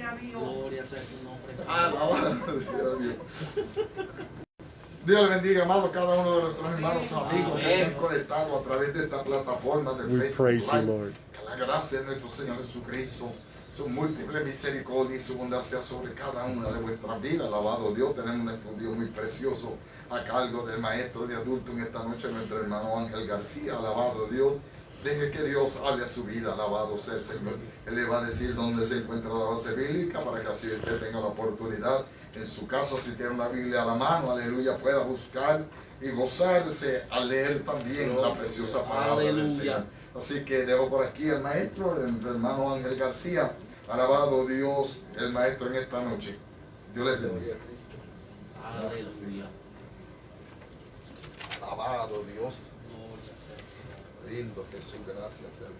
Gloria a Dios. Gloria sea su nombre. Alabado sea Dios. Dios le bendiga, amado, cada uno de nuestros hermanos amigos que se han conectado a través de esta plataforma de We Facebook praise you, Live. Lord. Que la gracia de nuestro Señor Jesucristo, su múltiple misericordia y su bondad sea sobre cada una de vuestras vidas. Alabado Dios, tenemos nuestro Dios muy precioso a cargo del maestro de adulto en esta noche, nuestro hermano Ángel García. Alabado Dios. Deje que Dios hable a su vida, alabado sea el Señor. Él le va a decir dónde se encuentra la base bíblica para que así usted tenga la oportunidad en su casa, si tiene una Biblia a la mano, aleluya, pueda buscar y gozarse a leer también la preciosa palabra del Señor. Así que dejo por aquí al maestro, el hermano Ángel García. Alabado Dios, el maestro en esta noche. Dios les bendiga. Aleluya. Alabado Dios. Lindo Jesús, gracias te doy.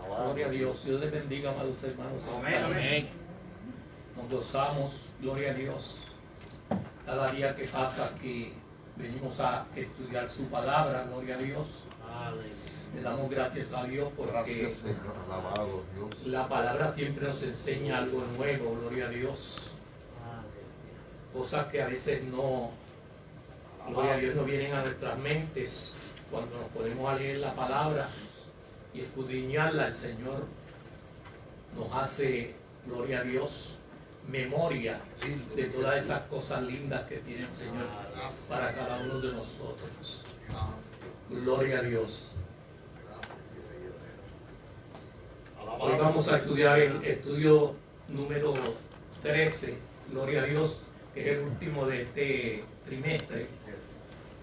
Alabado. Gloria a Dios. Dios les bendiga, amados hermanos. Amén. Nos gozamos, gloria a Dios. Cada día que pasa que venimos a estudiar su palabra, gloria a Dios. Aleluya. Le damos gracias a Dios porque Gracias, Señor. Alabado Dios. la palabra siempre nos enseña algo nuevo, gloria a Dios. Cosas que a veces no, gloria a Dios, no vienen a nuestras mentes. Cuando nos podemos leer la palabra y escudriñarla, el Señor nos hace, gloria a Dios, memoria de todas esas cosas lindas que tiene el Señor para cada uno de nosotros. Gloria a Dios. Hoy vamos a estudiar el estudio número 13, gloria a Dios, que es el último de este trimestre.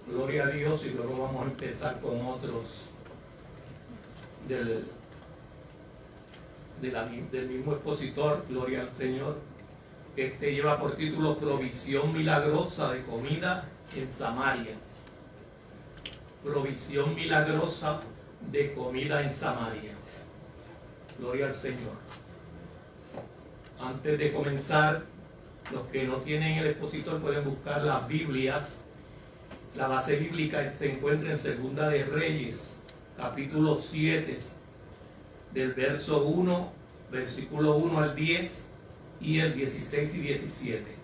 Gloria a Dios, y luego vamos a empezar con otros del mismo expositor, gloria al Señor. Este lleva por título Provisión milagrosa de comida en Samaria. Provisión milagrosa de comida en Samaria. Gloria al Señor. Antes de comenzar, los que no tienen el expositor pueden buscar las Biblias. La base bíblica se encuentra en Segunda de Reyes, capítulo 7, del verso 1, versículo 1 al 10 y el 16 y 17.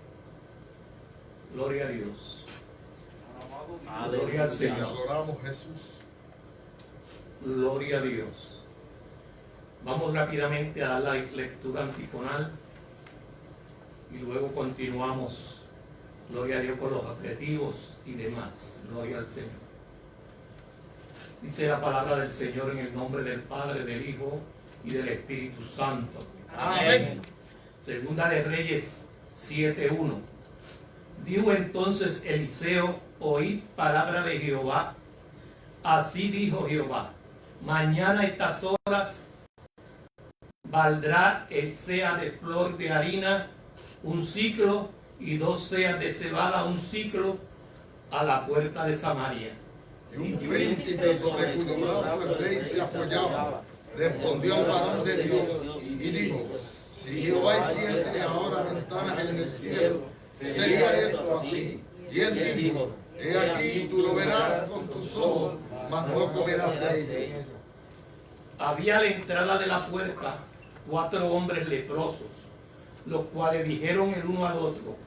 Gloria a Dios. Gloria al Te Señor. adoramos, Jesús. Gloria a Dios. Vamos rápidamente a dar la lectura antifonal y luego continuamos, gloria a Dios, con los objetivos y demás. Gloria al Señor. Dice la palabra del Señor en el nombre del Padre, del Hijo y del Espíritu Santo. Amén. Segunda de Reyes 7:1. Dijo entonces Eliseo: oíd palabra de Jehová. Así dijo Jehová: mañana a estas horas valdrá el seah de flor de harina un siclo y 2 seas de cebada un siclo a la puerta de Samaria. Y un príncipe sobre cuyo brazo el rey se apoyaba respondió al varón de Dios y dijo: si Jehová hiciese ahora ventanas en el cielo, sería esto así. Y él dijo: he aquí, tú lo verás con tus ojos, mas no comerás de ella. Había a la entrada de la puerta 4 hombres leprosos, los cuales dijeron el uno al otro: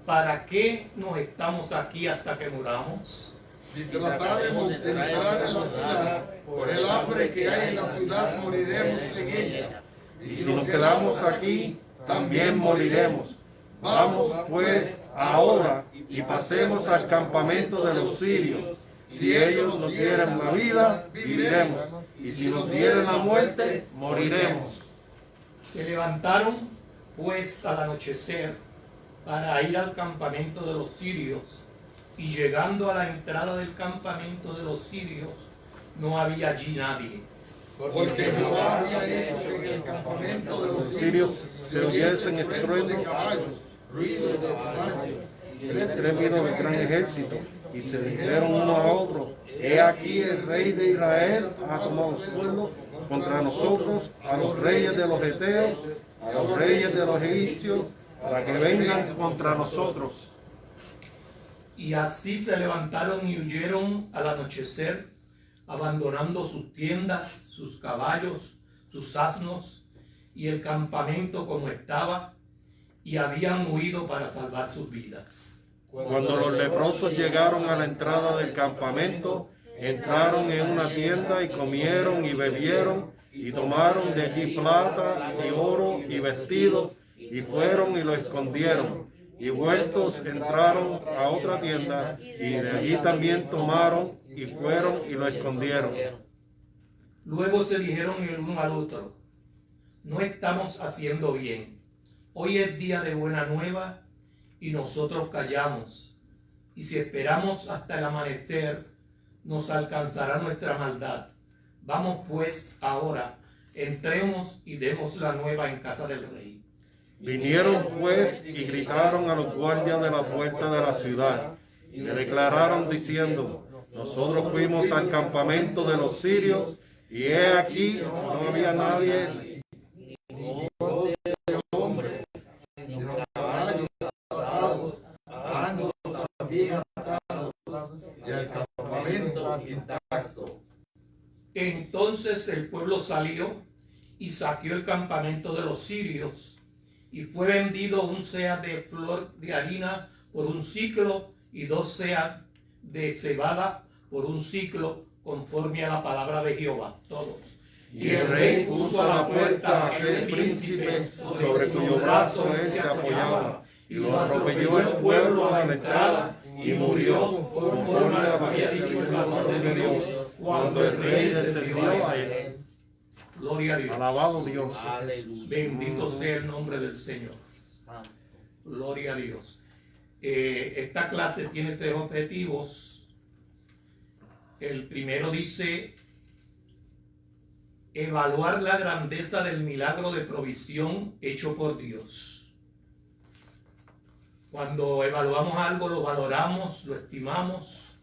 ¿para qué nos estamos aquí hasta que muramos? Si tratáremos de entrar en la ciudad, por el hambre que hay en la ciudad moriremos en ella. Y si nos quedamos aquí, también moriremos. Vamos pues ahora y pasemos al campamento de los sirios. Si ellos nos dieran la vida, viviremos. Y si nos dieran la muerte, moriremos. Se levantaron pues al anochecer para ir al campamento de los sirios, y llegando a la entrada del campamento de los sirios no había allí nadie. Porque Jehová había hecho que en el campamento de los sirios se oyesen estruendo de caballos, ruido de caballos. Tres vino el gran ejército y se dijeron uno a otro: he aquí el rey de Israel ha tomado suelo contra nosotros, a los reyes de los heteos, a los reyes de los egipcios, para que vengan contra nosotros. Y así se levantaron y huyeron al anochecer, abandonando sus tiendas, sus caballos, sus asnos y el campamento como estaba, y habían huido para salvar sus vidas. Cuando los leprosos llegaron a la entrada del campamento, entraron en una tienda y comieron y bebieron y tomaron de allí plata y oro y vestidos y fueron y lo escondieron. Y vueltos entraron a otra tienda y de allí también tomaron y fueron y lo escondieron. Luego se dijeron el uno al otro: no estamos haciendo bien. Hoy es día de buena nueva y nosotros callamos. Y si esperamos hasta el amanecer, nos alcanzará nuestra maldad. Vamos pues ahora, entremos y demos la nueva en casa del rey. Vinieron pues y gritaron a los guardias de la puerta de la ciudad y le declararon diciendo: nosotros fuimos al campamento de los sirios y he aquí no había nadie ni voz de hombre, sino caballos atados, asnos también atados, y el campamento intacto. Entonces el pueblo salió y saqueó el campamento de los sirios, y fue vendido un seah de flor de harina por un siclo y 2 seas de cebada por un siclo, conforme a la palabra de Jehová. Todos. Y el rey puso a la puerta a aquel príncipe sobre cuyo brazo él se apoyaba, y lo atropelló el pueblo a la entrada, y murió conforme a lo que había dicho el varón de Dios, cuando el rey descendió a él. Gloria a Dios. Alabado Dios. Aleluya. Bendito sea el nombre del Señor. Gloria a Dios. Esta clase tiene 3 objetivos. El primero dice: evaluar la grandeza del milagro de provisión hecho por Dios. Cuando evaluamos algo, lo valoramos, lo estimamos,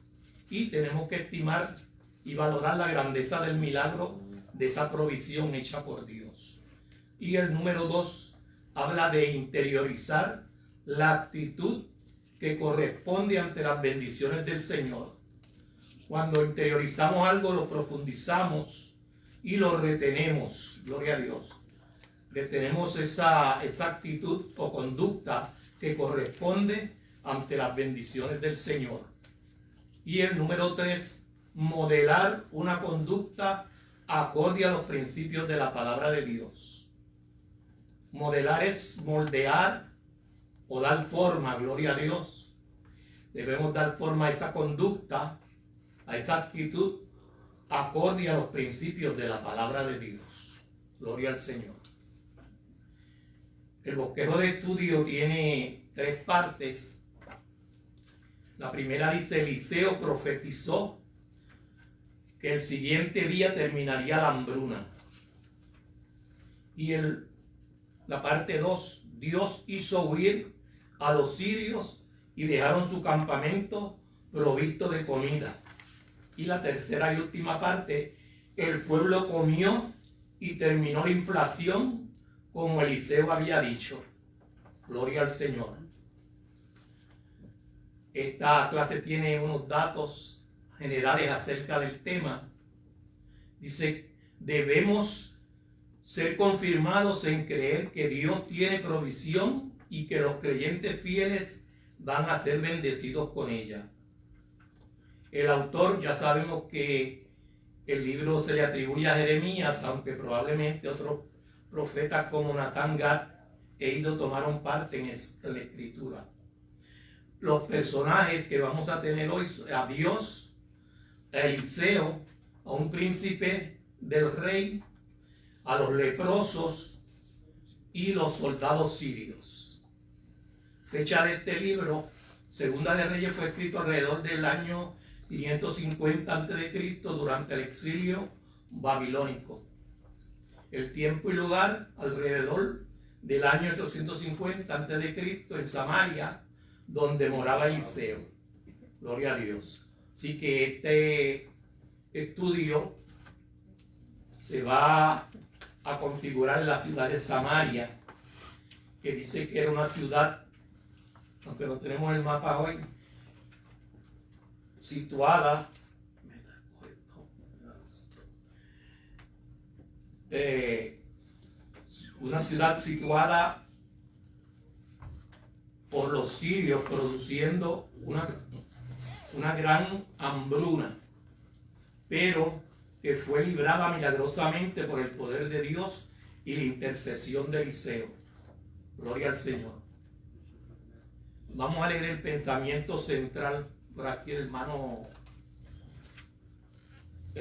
y tenemos que estimar y valorar la grandeza del milagro de esa provisión hecha por Dios. Y el número 2 habla de interiorizar la actitud que corresponde ante las bendiciones del Señor. Cuando interiorizamos algo, lo profundizamos y lo retenemos. Gloria a Dios. Retenemos esa actitud o conducta que corresponde ante las bendiciones del Señor. Y el número 3, modelar una conducta acorde a los principios de la palabra de Dios. Modelar es moldear o dar forma, gloria a Dios. Debemos dar forma a esa conducta, a esa actitud, acorde a los principios de la palabra de Dios. Gloria al Señor. El bosquejo de estudio tiene 3 partes. La primera dice: Eliseo profetizó que el siguiente día terminaría la hambruna. Y la parte 2, Dios hizo huir a los sirios y dejaron su campamento provisto de comida. Y la tercera y última parte, el pueblo comió y terminó la inflación como Eliseo había dicho. Gloria al Señor. Esta clase tiene unos datos generales acerca del tema. Dice: debemos ser confirmados en creer que Dios tiene provisión y que los creyentes fieles van a ser bendecidos con ella. El autor, ya sabemos que el libro se le atribuye a Jeremías, aunque probablemente otros profetas como Natán, Gad e Ido tomaron parte en la escritura. Los personajes que vamos a tener hoy: a Dios, a Eliseo, a un príncipe del rey, a los leprosos y los soldados sirios. Fecha de este libro: Segunda de Reyes, fue escrito alrededor del año 550 a.C. durante el exilio babilónico. El tiempo y lugar: alrededor del año 850 a.C. en Samaria, donde moraba Eliseo. Gloria a Dios. Así que este estudio se va a configurar en la ciudad de Samaria, que dice que era una ciudad, aunque no tenemos el mapa hoy, situada una ciudad situada por los sirios, produciendo una gran hambruna, pero que fue librada milagrosamente por el poder de Dios y la intercesión de Eliseo. Gloria al Señor. Vamos a leer el pensamiento central por aquí, el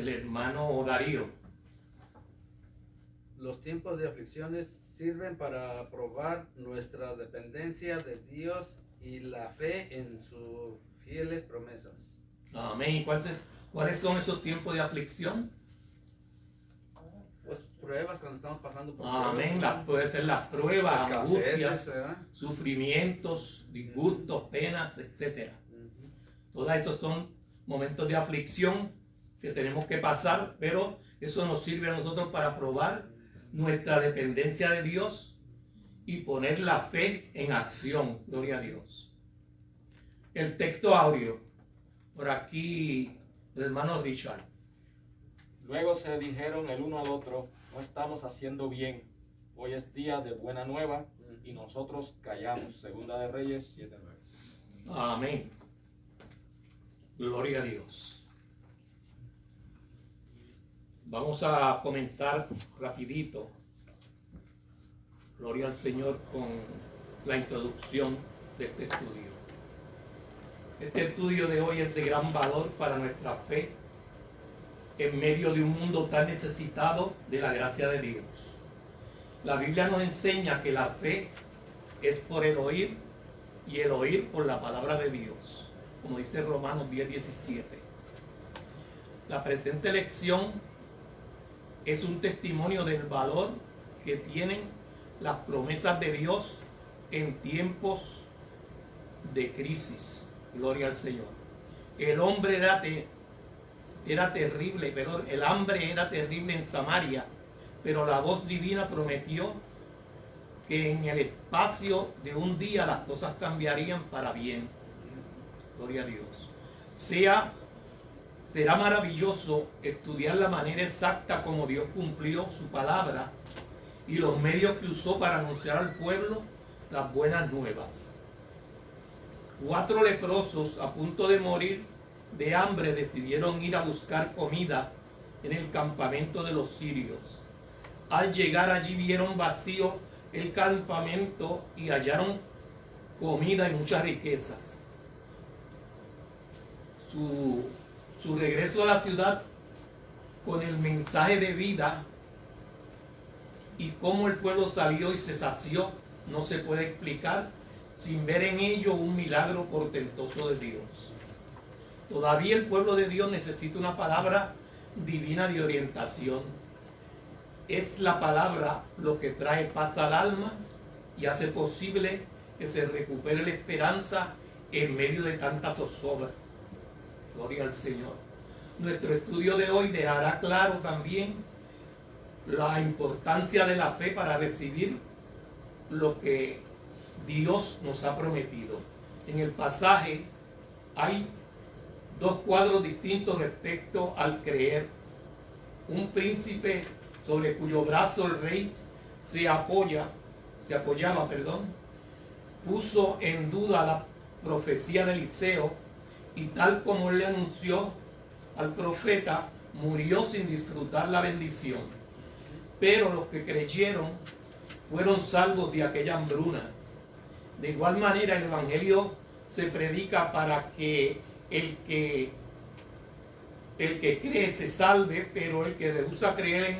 hermano Darío. Los tiempos de aflicciones sirven para probar nuestra dependencia de Dios y la fe en sus fieles promesas. Amén. ¿Y cuáles son esos tiempos de aflicción? Pues pruebas cuando estamos pasando por Amén. pruebas. Puede ser las pruebas, Escaseces, angustias, ¿verdad? sufrimientos, disgustos, penas, etc. Ujú. Todos esos son momentos de aflicción que tenemos que pasar, pero eso nos sirve a nosotros para probar nuestra dependencia de Dios y poner la fe en acción. Gloria a Dios. El texto áureo, por aquí el hermano Richard. Luego se dijeron el uno al otro, no estamos haciendo bien. Hoy es día de buena nueva y nosotros callamos. Segunda de Reyes 7:9. Amén. Gloria a Dios. Vamos a comenzar rapidito. Gloria al Señor con la introducción de este estudio. Este estudio de hoy es de gran valor para nuestra fe en medio de un mundo tan necesitado de la gracia de Dios. La Biblia nos enseña que la fe es por el oír y el oír por la palabra de Dios, como dice Romanos 10:17. La presente lección es un testimonio del valor que tienen las promesas de Dios en tiempos de crisis. Gloria al Señor. El hambre era terrible en Samaria, pero la voz divina prometió que en el espacio de un día las cosas cambiarían para bien. Gloria a Dios. Será maravilloso estudiar la manera exacta como Dios cumplió su palabra y los medios que usó para anunciar al pueblo las buenas nuevas. 4 leprosos a punto de morir de hambre decidieron ir a buscar comida en el campamento de los sirios. Al llegar allí vieron vacío el campamento y hallaron comida y muchas riquezas. Su regreso a la ciudad con el mensaje de vida y cómo el pueblo salió y se sació no se puede explicar sin ver en ello un milagro portentoso de Dios. Todavía el pueblo de Dios necesita una palabra divina de orientación. Es la palabra lo que trae paz al alma y hace posible que se recupere la esperanza en medio de tanta zozobra. Gloria al Señor. Nuestro estudio de hoy dejará claro también la importancia de la fe para recibir lo que Dios nos ha prometido. En el pasaje hay 2 cuadros distintos respecto al creer. Un príncipe sobre cuyo brazo el rey se apoyaba, puso en duda la profecía de Eliseo y tal como él le anunció al profeta, murió sin disfrutar la bendición. Pero los que creyeron fueron salvos de aquella hambruna. De igual manera el evangelio se predica para que el que cree se salve, pero el que rehúsa creer en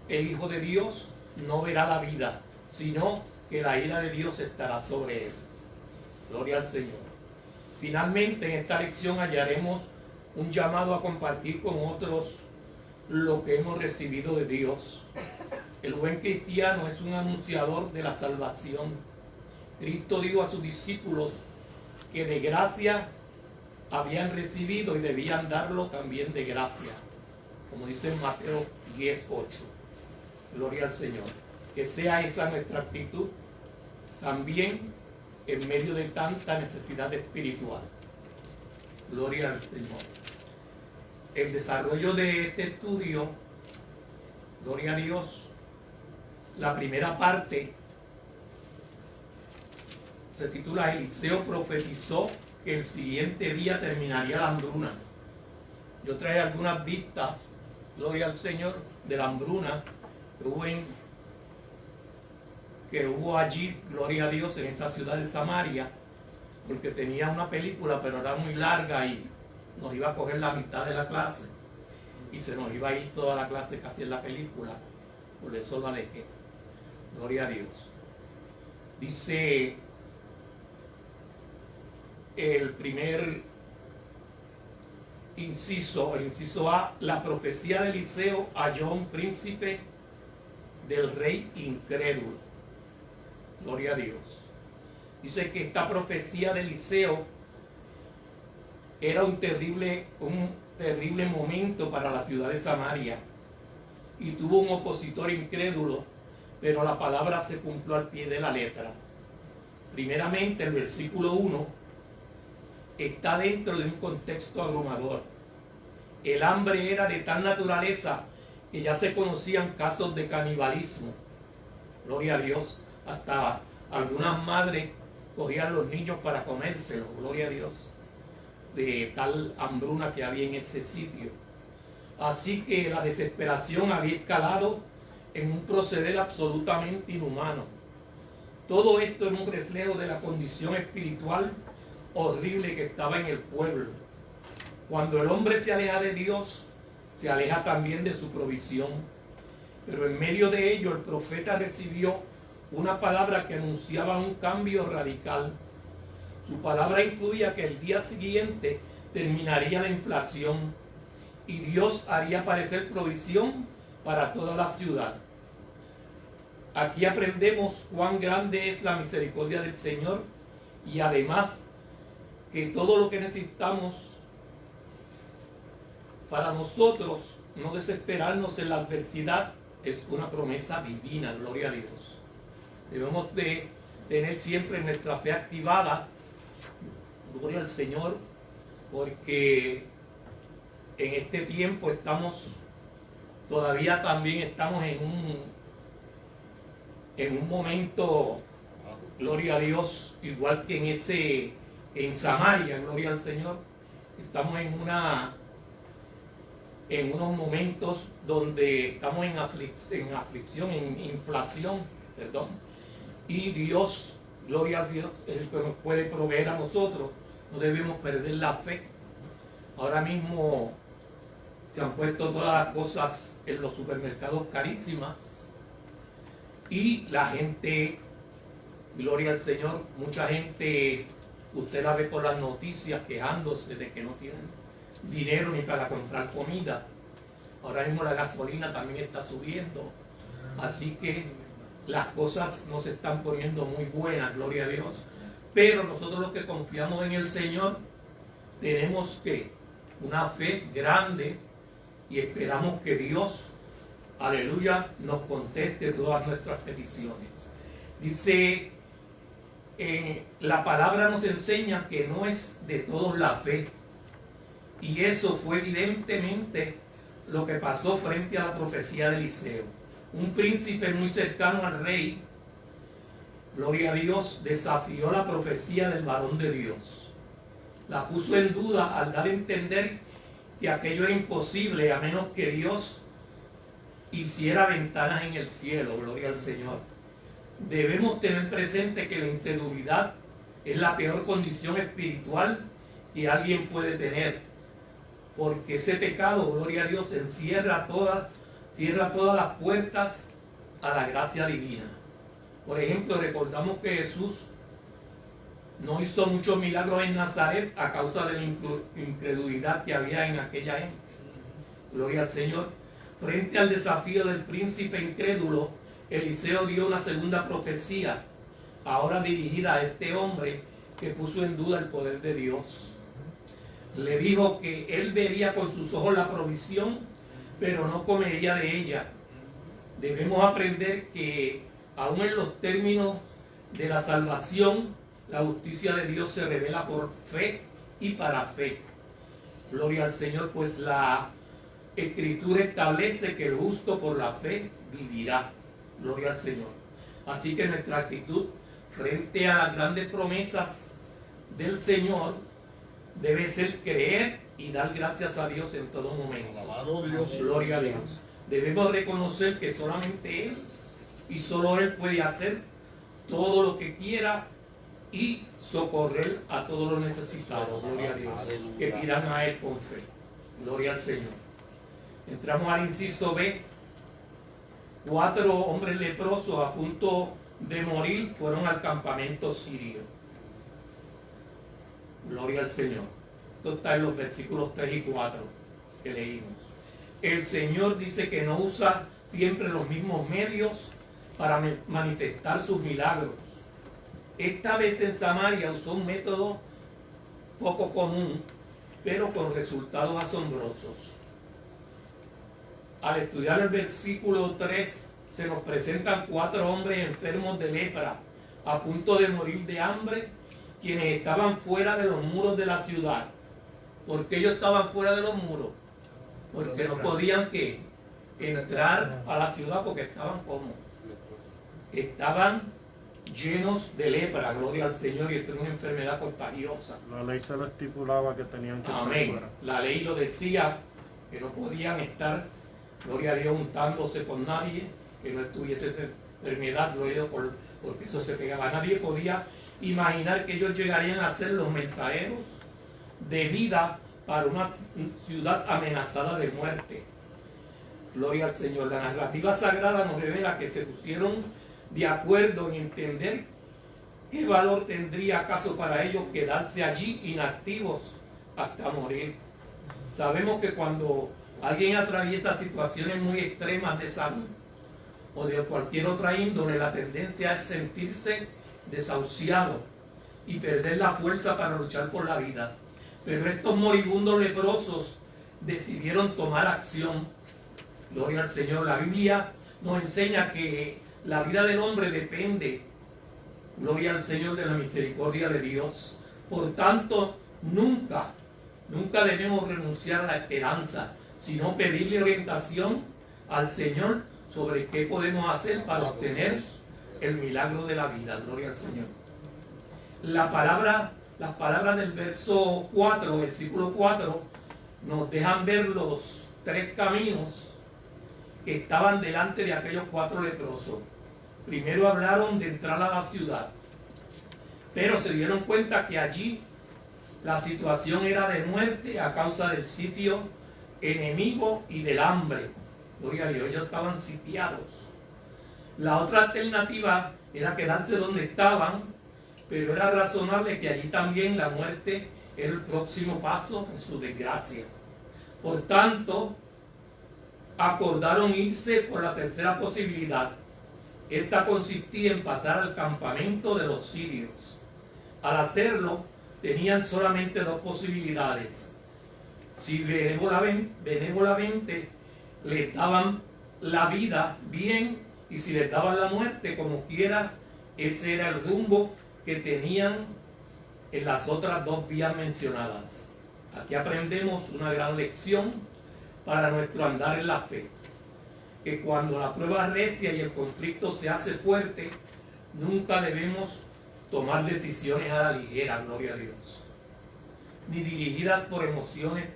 el Hijo de Dios no verá la vida, sino que la ira de Dios estará sobre él. Gloria al Señor. Finalmente, en esta lección hallaremos un llamado a compartir con otros lo que hemos recibido de Dios. El buen cristiano es un anunciador de la salvación. Cristo dijo a sus discípulos que de gracia habían recibido y debían darlo también de gracia, como dice en Mateo 10:8. Gloria al Señor. Que sea esa nuestra actitud también en medio de tanta necesidad espiritual. Gloria al Señor. El desarrollo de este estudio, gloria a Dios, La primera parte se titula Eliseo profetizó que el siguiente día terminaría la hambruna. Yo traje algunas vistas, gloria al Señor, de la hambruna que hubo allí, gloria a Dios, en esa ciudad de Samaria, porque tenía una película, pero era muy larga y nos iba a coger la mitad de la clase y se nos iba a ir toda la clase casi en la película, por eso la dejé. Gloria a Dios. Dice el primer inciso, el inciso A, la profecía de Eliseo halló un príncipe del rey incrédulo. Gloria a Dios. Dice que esta profecía de Eliseo era un terrible momento para la ciudad de Samaria y tuvo un opositor incrédulo, pero la palabra se cumplió al pie de la letra. Primeramente, el versículo 1 está dentro de un contexto abrumador. El hambre era de tal naturaleza que ya se conocían casos de canibalismo. Gloria a Dios. Hasta algunas madres cogían los niños para comérselos. Gloria a Dios. De tal hambruna que había en ese sitio. Así que la desesperación había escalado en un proceder absolutamente inhumano. Todo esto es un reflejo de la condición espiritual horrible que estaba en el pueblo. Cuando el hombre se aleja de Dios, se aleja también de su provisión. Pero en medio de ello, el profeta recibió una palabra que anunciaba un cambio radical. Su palabra incluía que el día siguiente terminaría la inflación y Dios haría aparecer provisión para toda la ciudad. Aquí aprendemos cuán grande es la misericordia del Señor y además que todo lo que necesitamos para nosotros no desesperarnos en la adversidad es una promesa divina, gloria a Dios. Debemos de tener siempre nuestra fe activada, gloria al Señor, porque en este tiempo todavía también estamos en un momento, gloria a Dios, igual que en Samaria, gloria al Señor, estamos en unos momentos donde estamos en aflicción, en inflación, perdón, y Dios, gloria a Dios, es el que nos puede proveer a nosotros. No debemos perder la fe. Ahora mismo se han puesto todas las cosas en los supermercados carísimas y la gente, gloria al Señor, mucha gente, usted la ve por las noticias quejándose de que no tienen dinero ni para comprar comida. Ahora mismo la gasolina también está subiendo, así que las cosas no se están poniendo muy buenas, gloria a Dios. Pero nosotros los que confiamos en el Señor tenemos una fe grande y esperamos que Dios, aleluya, nos conteste todas nuestras peticiones. Dice, la palabra nos enseña que no es de todos la fe. Y eso fue evidentemente lo que pasó frente a la profecía de Eliseo. Un príncipe muy cercano al rey, gloria a Dios, desafió la profecía del varón de Dios. La puso en duda al dar a entender que aquello era imposible a menos que Dios hiciera ventanas en el cielo, gloria al Señor. Debemos tener presente que la incredulidad es la peor condición espiritual que alguien puede tener, porque ese pecado, gloria a Dios, cierra todas las puertas a la gracia divina. Por ejemplo, recordamos que Jesús no hizo muchos milagros en Nazaret a causa de la incredulidad que había en aquella época. Gloria al Señor. Frente al desafío del príncipe incrédulo, Eliseo dio una segunda profecía, ahora dirigida a este hombre que puso en duda el poder de Dios. Le dijo que él vería con sus ojos la provisión, pero no comería de ella. Debemos aprender que aún en los términos de la salvación, la justicia de Dios se revela por fe y para fe. Gloria al Señor, pues la Escritura establece que el justo por la fe vivirá. Gloria al Señor. Así que nuestra actitud frente a las grandes promesas del Señor debe ser creer y dar gracias a Dios en todo momento. Alabado Dios. Gloria a Dios. Debemos reconocer que solamente Él y solo Él puede hacer todo lo que quiera y socorrer a todos los necesitados. Gloria a Dios. Que pidan a Él con fe. Gloria al Señor. Entramos al inciso B. 4 hombres leprosos a punto de morir fueron al campamento sirio. Gloria al Señor. Esto está en los versículos 3 y 4 que leímos. El Señor dice que no usa siempre los mismos medios para manifestar sus milagros. Esta vez en Samaria usó un método poco común, pero con resultados asombrosos. Al estudiar el versículo 3, se nos presentan 4 hombres enfermos de lepra, a punto de morir de hambre, quienes estaban fuera de los muros de la ciudad. ¿Por qué ellos estaban fuera de los muros? Porque no podían ¿qué? Entrar a la ciudad porque estaban como estaban llenos de lepra. Gloria al Señor. Y esto es una enfermedad contagiosa. La ley se lo estipulaba que tenían que estar Amén. fuera. La ley lo decía, que no podían estar, gloria a Dios, untándose con nadie, que no estuviese esa enfermedad, gloria a Dios, porque eso se pegaba. Nadie podía imaginar que ellos llegarían a ser los mensajeros de vida para una ciudad amenazada de muerte. Gloria al Señor. La narrativa sagrada nos revela que se pusieron de acuerdo en entender qué valor tendría acaso para ellos quedarse allí inactivos hasta morir. Sabemos que cuando alguien atraviesa situaciones muy extremas de salud o de cualquier otra índole, la tendencia es sentirse desahuciado y perder la fuerza para luchar por la vida. Pero estos moribundos leprosos decidieron tomar acción. Gloria al Señor. La Biblia nos enseña que la vida del hombre depende, gloria al Señor, de la misericordia de Dios. Por tanto, nunca debemos renunciar a la esperanza, sino pedirle orientación al Señor sobre qué podemos hacer para obtener el milagro de la vida. Gloria al Señor. Las palabras del verso 4, versículo 4, nos dejan ver los 3 caminos que estaban delante de aquellos 4 leprosos. Primero hablaron de entrar a la ciudad, pero se dieron cuenta que allí la situación era de muerte a causa del sitio enemigo y del hambre. Gloria a Dios, ellos estaban sitiados. La otra alternativa era quedarse donde estaban, pero era razonable que allí también la muerte era el próximo paso en su desgracia. Por tanto, acordaron irse por la tercera posibilidad. Esta consistía en pasar al campamento de los sirios. Al hacerlo, tenían solamente 2 posibilidades. Si benévolamente les daban la vida, bien, y si les daban la muerte, como quiera, ese era el rumbo que tenían en las otras 2 vías mencionadas. Aquí aprendemos una gran lección para nuestro andar en la fe, que cuando la prueba recia y el conflicto se hace fuerte, nunca debemos tomar decisiones a la ligera, gloria a Dios, ni dirigidas por emociones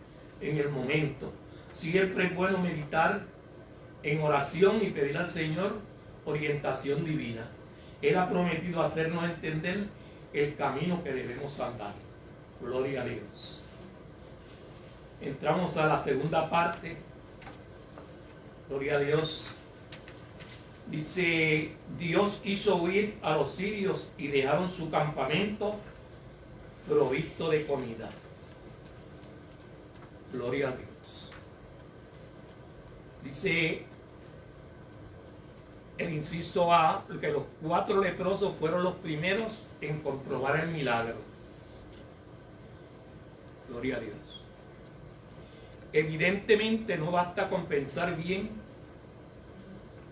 en el momento. Siempre es bueno meditar en oración y pedir al Señor orientación divina. Él ha prometido hacernos entender el camino que debemos andar. Gloria a Dios. Entramos a la segunda parte. Gloria a Dios. Dice, Dios hizo huir a los sirios y dejaron su campamento provisto de comida. Gloria a Dios. Dice el inciso A, que los 4 leprosos fueron los primeros en comprobar el milagro. Gloria a Dios. Evidentemente no basta con pensar bien,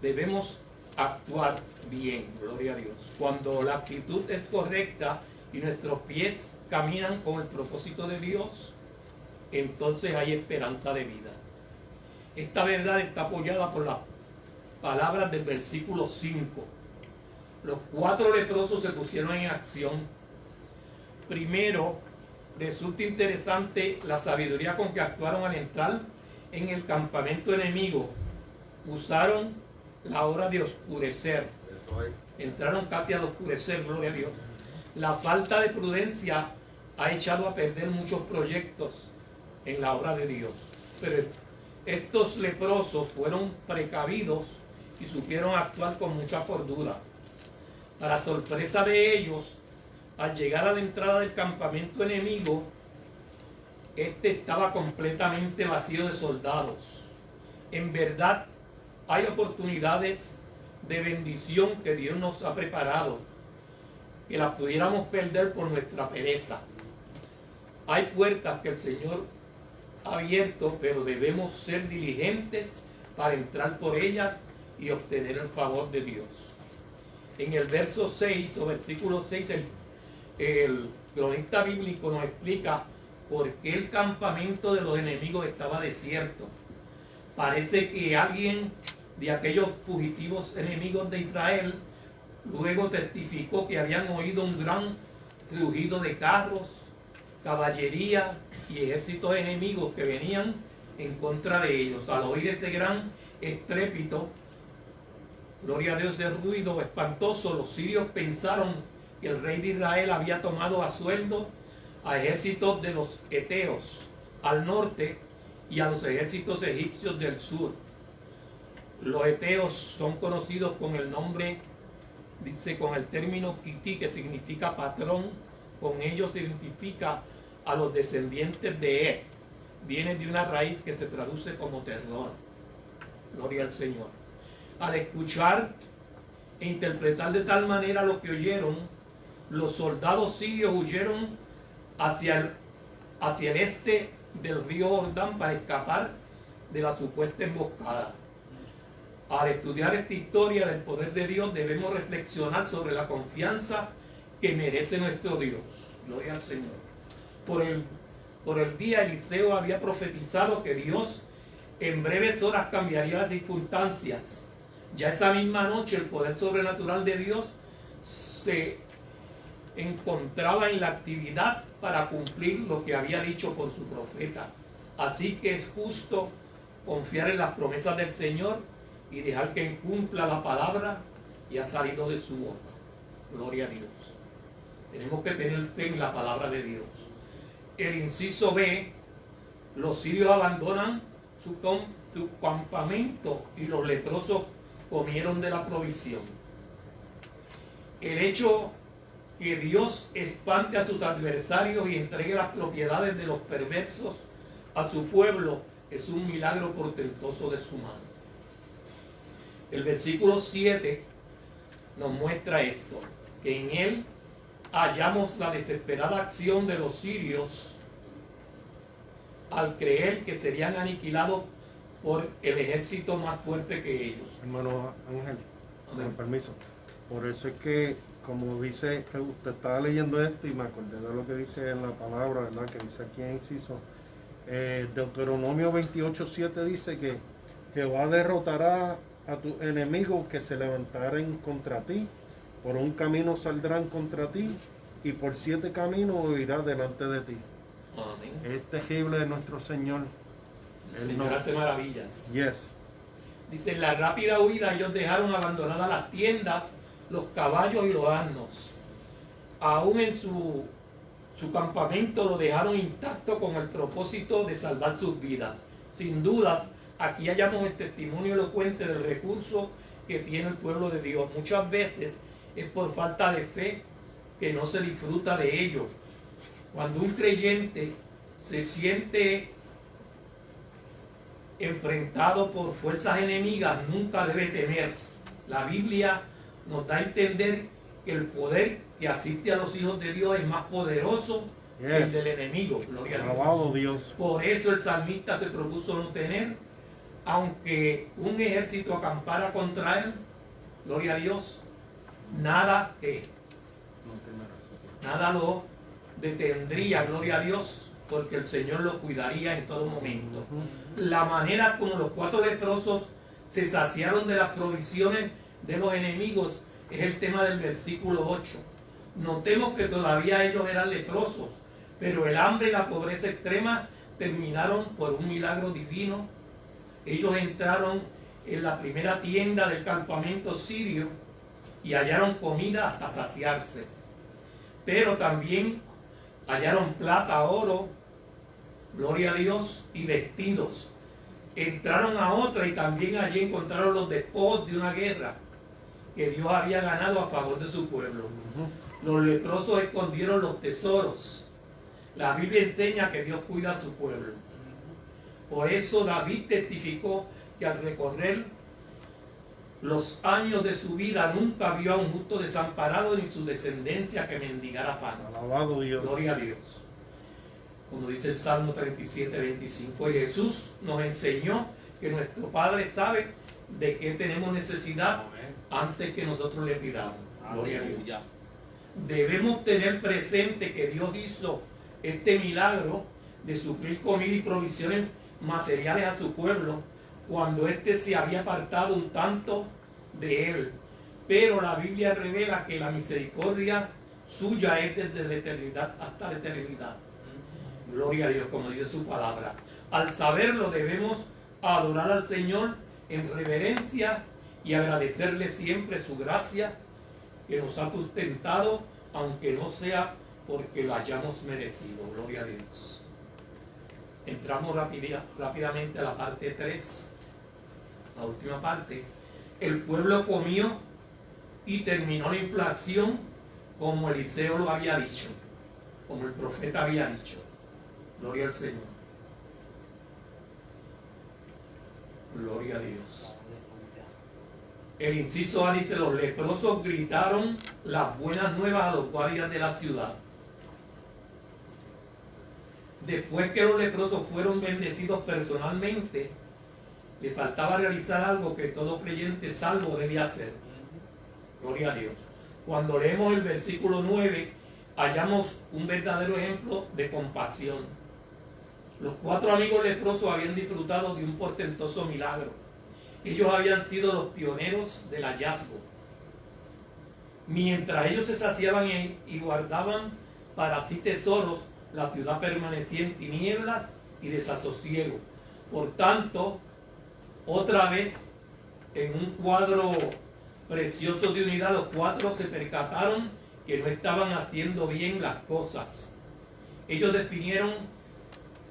debemos actuar bien, gloria a Dios. Cuando la actitud es correcta y nuestros pies caminan con el propósito de Dios, entonces hay esperanza de vida. Esta verdad está apoyada por la palabras del versículo 5. Los 4 leprosos se pusieron en acción. Primero, resulta interesante la sabiduría con que actuaron al entrar en el campamento enemigo. Usaron la hora de oscurecer. Entraron casi al oscurecer, gloria a Dios. La falta de prudencia ha echado a perder muchos proyectos en la obra de Dios. Pero estos leprosos fueron precavidos y supieron actuar con mucha cordura. Para sorpresa de ellos, al llegar a la entrada del campamento enemigo, este estaba completamente vacío de soldados. En verdad, hay oportunidades de bendición que Dios nos ha preparado, que las pudiéramos perder por nuestra pereza. Hay puertas que el Señor ha abierto, pero debemos ser diligentes para entrar por ellas y obtener el favor de Dios. En el verso 6 o versículo 6, el cronista bíblico nos explica por qué el campamento de los enemigos estaba desierto. Parece que alguien de aquellos fugitivos enemigos de Israel luego testificó que habían oído un gran rugido de carros, caballería y ejércitos enemigos que venían en contra de ellos. Al oír este gran estrépito, gloria a Dios, el ruido espantoso, los sirios pensaron que el rey de Israel había tomado a sueldo a ejércitos de los heteos al norte y a los ejércitos egipcios del sur. Los heteos son conocidos con el nombre, dice, con el término kití, que significa patrón. Con ellos se identifica a los descendientes de Er. Viene de una raíz que se traduce como terror. Gloria al Señor. Al escuchar e interpretar de tal manera lo que oyeron, los soldados sirios huyeron hacia el este del río Jordán para escapar de la supuesta emboscada. Al estudiar esta historia del poder de Dios, debemos reflexionar sobre la confianza que merece nuestro Dios. Gloria al Señor. Por el día, Eliseo había profetizado que Dios en breves horas cambiaría las circunstancias. Ya esa misma noche el poder sobrenatural de Dios se encontraba en la actividad para cumplir lo que había dicho por su profeta. Así que es justo confiar en las promesas del Señor y dejar que cumpla la palabra y ha salido de su boca. Gloria a Dios. Tenemos que tener fe en la palabra de Dios. El inciso B, los sirios abandonan su campamento y los leprosos comieron de la provisión. El hecho que Dios espante a sus adversarios y entregue las propiedades de los perversos a su pueblo es un milagro portentoso de su mano. El versículo 7 nos muestra esto, que en él hallamos la desesperada acción de los sirios al creer que serían aniquilados por el ejército más fuerte que ellos. Hermano Ángel, con permiso. Por eso es que, como dice, usted estaba leyendo esto y me acordé de lo que dice en la palabra, ¿verdad? Que dice aquí en inciso. Deuteronomio 28:7 dice que Jehová derrotará a tus enemigos que se levantaren contra ti. Por un camino saldrán contra ti y por 7 caminos huirá delante de ti. Amén. Es terrible de nuestro Señor. El Señor hace maravillas. Yes. Dice, en la rápida huida ellos dejaron abandonadas las tiendas, los caballos y los asnos. Aún en su campamento lo dejaron intacto con el propósito de salvar sus vidas. Sin dudas, aquí hallamos el testimonio elocuente del recurso que tiene el pueblo de Dios. Muchas veces es por falta de fe que no se disfruta de ello. Cuando un creyente se siente enfrentado por fuerzas enemigas, nunca debe temer. La Biblia nos da a entender que el poder que asiste a los hijos de Dios es más poderoso que el del enemigo. Gloria a Dios. Alabado Dios. Por eso el salmista se propuso no tener, aunque un ejército acampara contra él, gloria a Dios, nada lo detendría, gloria a Dios, porque el Señor lo cuidaría en todo momento. La manera como los 4 leprosos se saciaron de las provisiones de los enemigos, es el tema del versículo 8. Notemos que todavía ellos eran leprosos, pero el hambre y la pobreza extrema terminaron por un milagro divino. Ellos entraron en la primera tienda del campamento sirio y hallaron comida hasta saciarse, pero también hallaron plata, oro, gloria a Dios, y vestidos. Entraron a otra y también allí encontraron los despojos de una guerra que Dios había ganado a favor de su pueblo. Los leprosos escondieron los tesoros. La Biblia enseña que Dios cuida a su pueblo. Por eso David testificó que al recorrer los años de su vida nunca vio a un justo desamparado ni su descendencia que mendigara pan. Alabado Dios. Gloria a Dios. Como dice el Salmo 37, 25. Y Jesús nos enseñó que nuestro Padre sabe de qué tenemos necesidad antes que nosotros le pidamos. Gloria a Dios. Debemos tener presente que Dios hizo este milagro de suplir comida y provisiones materiales a su pueblo cuando éste se había apartado un tanto de él. Pero la Biblia revela que la misericordia suya es desde la eternidad hasta la eternidad. Gloria a Dios, como dice su palabra. Al saberlo debemos adorar al Señor en reverencia y agradecerle siempre su gracia que nos ha sustentado, aunque no sea porque lo hayamos merecido. Gloria a Dios. Entramos rápidamente a la parte 3, la última parte. El pueblo comió y terminó la inflación como Eliseo lo había dicho, como el profeta había dicho. Gloria al Señor. Gloria a Dios. El inciso A dice: los leprosos gritaron las buenas nuevas a los guardias de la ciudad. Después que los leprosos fueron bendecidos personalmente, le faltaba realizar algo que todo creyente salvo debía hacer. Gloria a Dios. Cuando leemos el versículo 9, hallamos un verdadero ejemplo de compasión. Los 4 amigos leprosos habían disfrutado de un portentoso milagro. Ellos habían sido los pioneros del hallazgo. Mientras ellos se saciaban y guardaban para sí tesoros, la ciudad permanecía en tinieblas y desasosiego. Por tanto, otra vez, en un cuadro precioso de unidad, los 4 se percataron que no estaban haciendo bien las cosas. Ellos definieron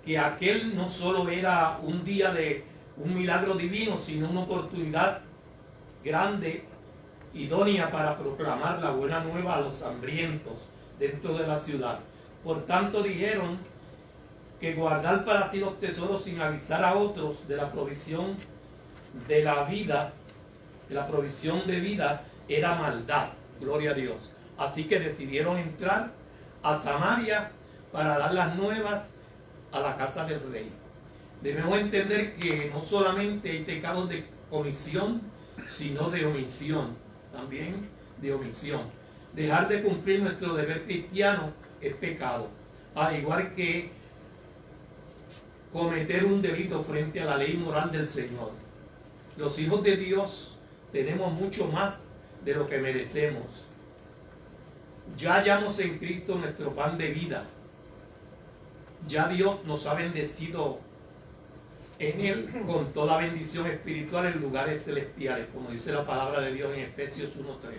que aquel no solo era un día de un milagro divino, sino una oportunidad grande, idónea para proclamar la buena nueva a los hambrientos dentro de la ciudad. Por tanto dijeron que guardar para sí los tesoros sin avisar a otros de la provisión de la vida, de la provisión de vida, era maldad. Gloria a Dios. Así que decidieron entrar a Samaria para dar las nuevas a la casa del rey. Debemos entender que no solamente hay pecados de comisión, sino de omisión. También de omisión. Dejar de cumplir nuestro deber cristiano es pecado, al igual que cometer un delito frente a la ley moral del Señor. Los hijos de Dios tenemos mucho más de lo que merecemos. Ya hallamos en Cristo nuestro pan de vida. Ya Dios nos ha bendecido en Él con toda bendición espiritual en lugares celestiales, como dice la palabra de Dios en Efesios 1:3.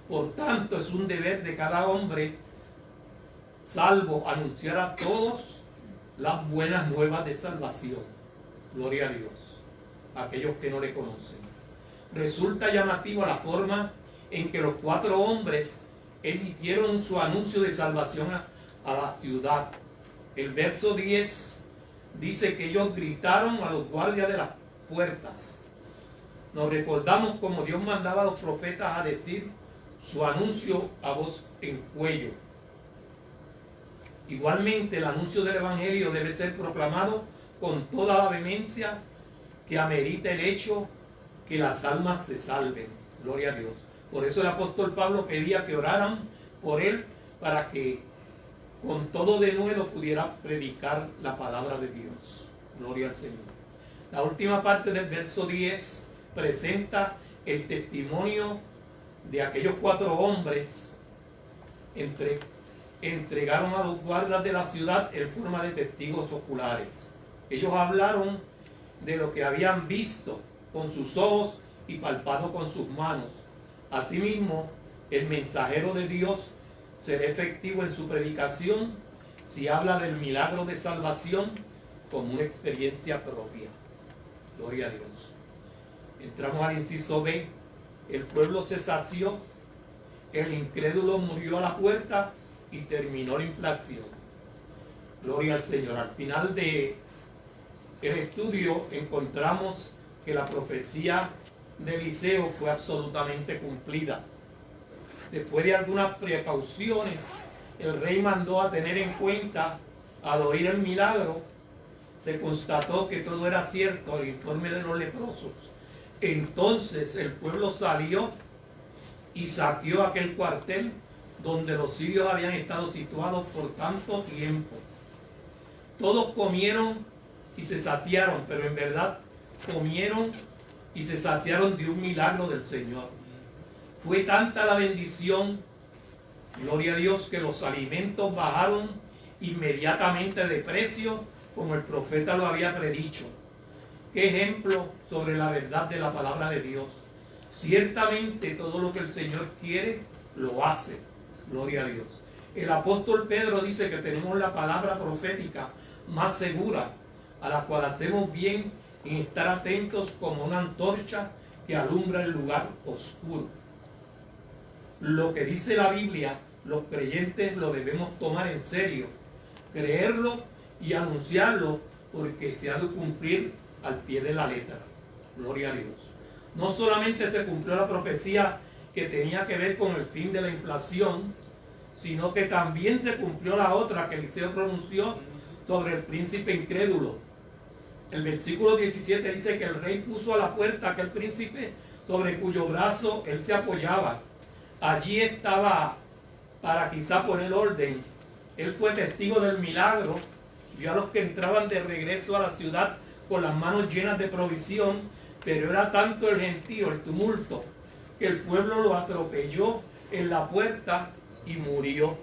Por tanto, es un deber de cada hombre salvo anunciar a todos las buenas nuevas de salvación. Gloria a Dios. A aquellos que no le conocen. Resulta llamativa la forma en que los 4 hombres emitieron su anuncio de salvación a la ciudad. El verso 10 dice que ellos gritaron a los guardias de las puertas. Nos recordamos como Dios mandaba a los profetas a decir su anuncio a voz en cuello. Igualmente, el anuncio del Evangelio debe ser proclamado con toda la vehemencia que amerita el hecho que las almas se salven. Gloria a Dios. Por eso el apóstol Pablo pedía que oraran por él para que con todo denuedo pudiera predicar la palabra de Dios. Gloria al Señor. La última parte del verso 10 presenta el testimonio de aquellos 4 hombres entregaron a los guardas de la ciudad en forma de testigos oculares. Ellos hablaron de lo que habían visto con sus ojos y palpado con sus manos. Asimismo, el mensajero de Dios será efectivo en su predicación si habla del milagro de salvación como una experiencia propia. Gloria a Dios. Entramos al inciso B. El pueblo se sació, el incrédulo murió a la puerta y terminó la inflación. Gloria al Señor. Al final de el estudio encontramos que la profecía de Eliseo fue absolutamente cumplida. Después de algunas precauciones, el rey mandó a tener en cuenta, al oír el milagro, se constató que todo era cierto, el informe de los leprosos. Entonces el pueblo salió y saqueó aquel cuartel donde los sirios habían estado situados por tanto tiempo. Todos comieron y se saciaron, pero en verdad comieron y se saciaron de un milagro del Señor. Fue tanta la bendición, gloria a Dios, que los alimentos bajaron inmediatamente de precio, como el profeta lo había predicho. Qué ejemplo sobre la verdad de la palabra de Dios. Ciertamente todo lo que el Señor quiere, lo hace. Gloria a Dios. El apóstol Pedro dice que tenemos la palabra profética más segura, a la cual hacemos bien en estar atentos como una antorcha que alumbra el lugar oscuro. Lo que dice la Biblia, los creyentes lo debemos tomar en serio, creerlo y anunciarlo, porque se ha de cumplir al pie de la letra. Gloria a Dios. No solamente se cumplió la profecía que tenía que ver con el fin de la inflación, sino que también se cumplió la otra que Eliseo pronunció sobre el príncipe incrédulo. El versículo 17 dice que el rey puso a la puerta a aquel príncipe sobre cuyo brazo él se apoyaba. Allí estaba para quizá poner orden. Él fue testigo del milagro, vio a los que entraban de regreso a la ciudad con las manos llenas de provisión, pero era tanto el gentío, el tumulto, que el pueblo lo atropelló en la puerta y murió,